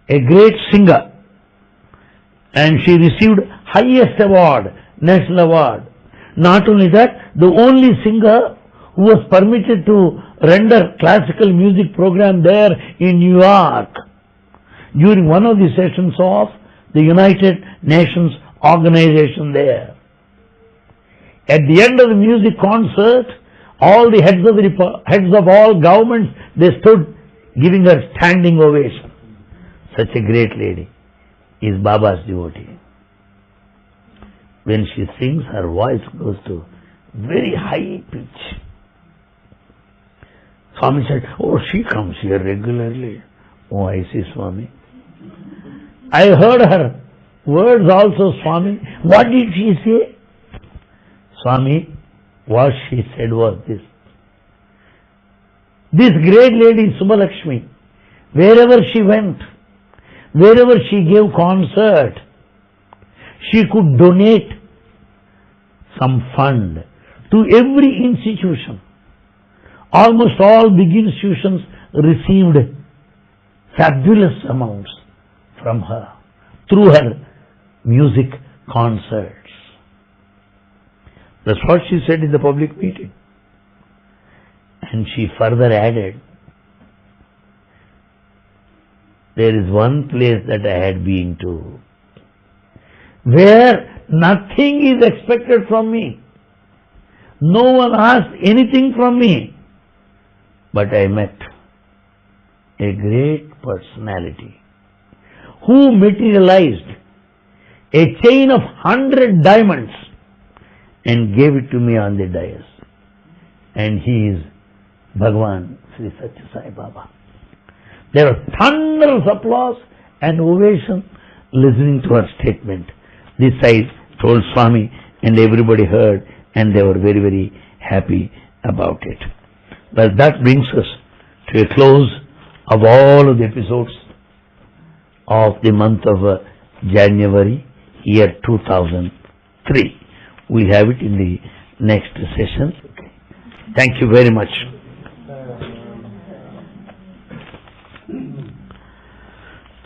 a great singer, and she received highest award, national award. Not only that, the only singer who was permitted to render classical music program there in New York during one of the sessions of the United Nations organization there. At the end of the music concert, all the heads of all governments, they stood giving her standing ovation. Such a great lady is Baba's devotee. When she sings, her voice goes to very high pitch. Swami said, oh, she comes here regularly. Oh, I see, Swami. I heard her words also, Swami. What did she say? Swami, what she said was this. This great lady, Subbalakshmi, wherever she went, wherever she gave concert, she could donate some fund to every institution. Almost all big institutions received fabulous amounts from her through her music concerts. That's what she said in the public meeting. And she further added, there is one place that I had been to, where nothing is expected from me. No one asked anything from me. But I met a great personality who materialized a chain of 100 diamonds and gave it to me on the dais. And he is Bhagavan Sri Satya Sai Baba. There was thunderous applause and ovation listening to her statement. This I told Swami and everybody heard and they were very, very happy about it. But that brings us to a close of all of the episodes of the month of January, year 2003. We'll have it in the next session. Thank you very much.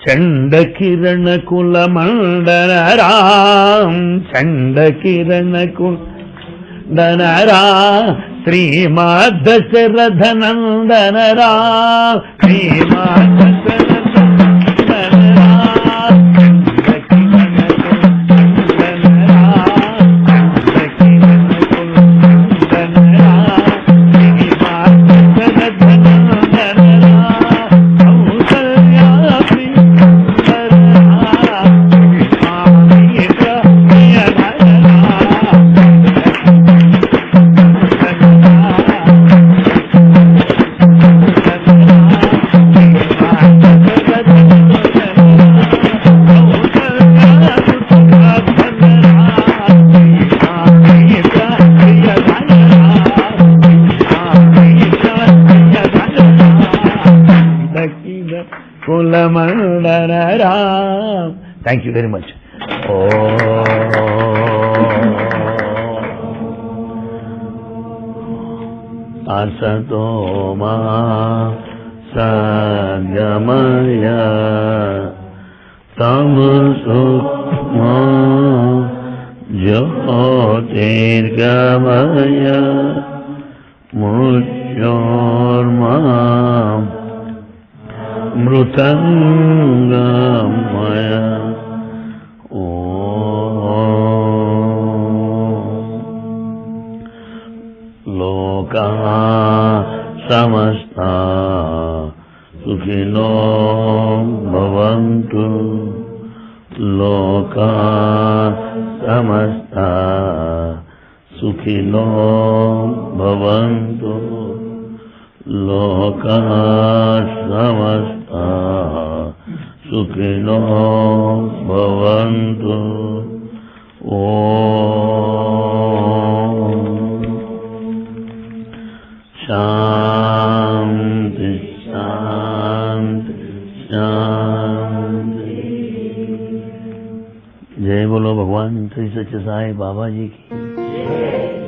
Chanda Kirana Kula Mandanaram, Chanda Kirana Kula Mandanaram, Srimad Dasarathanandanaram, Srimad Dasarathanandanaram. Ram. Thank you very much. Asato ma sagamaya tamasukma jyotirgamaya muryorma mrutangamaya. Loka samasta sukhino bhavantu. Loka samasta sukhino bhavantu. Loka samasta sukhino bhavantu. शांति शांति शांति। जय बोलो भगवान श्री सच्चे साई बाबा जी की।